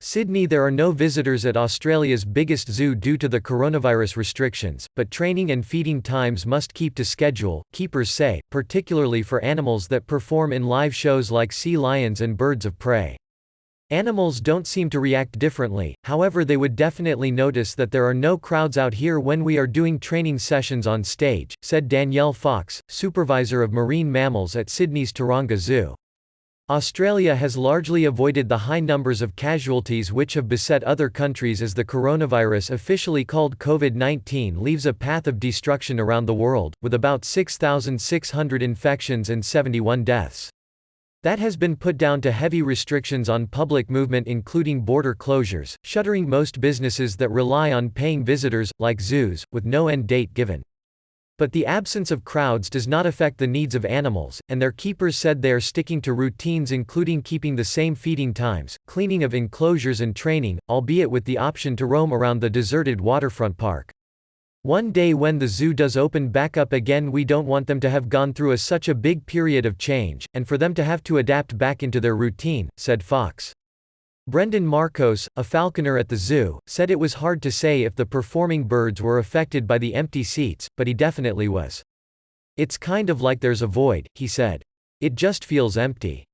Sydney. There are no visitors at Australia's biggest zoo due to the coronavirus restrictions, but training and feeding times must keep to schedule, keepers say, particularly for animals that perform in live shows like sea lions and birds of prey. Animals don't seem to react differently, however they would definitely notice that there are no crowds out here when we are doing training sessions on stage, said Danielle Fox, supervisor of marine mammals at Sydney's Taronga Zoo. Australia has largely avoided the high numbers of casualties which have beset other countries as the coronavirus, officially called COVID-19, leaves a path of destruction around the world, with about 6,600 infections and 71 deaths. That has been put down to heavy restrictions on public movement, including border closures, shuttering most businesses that rely on paying visitors, like zoos, with no end date given. But the absence of crowds does not affect the needs of animals, and their keepers said they are sticking to routines including keeping the same feeding times, cleaning of enclosures and training, albeit with the option to roam around the deserted waterfront park. One day when the zoo does open back up again, we don't want them to have gone through such a big period of change, and for them to have to adapt back into their routine, said Fox. Brendan Marcos, a falconer at the zoo, said it was hard to say if the performing birds were affected by the empty seats, but he definitely was. "It's kind of like there's a void," he said. "It just feels empty."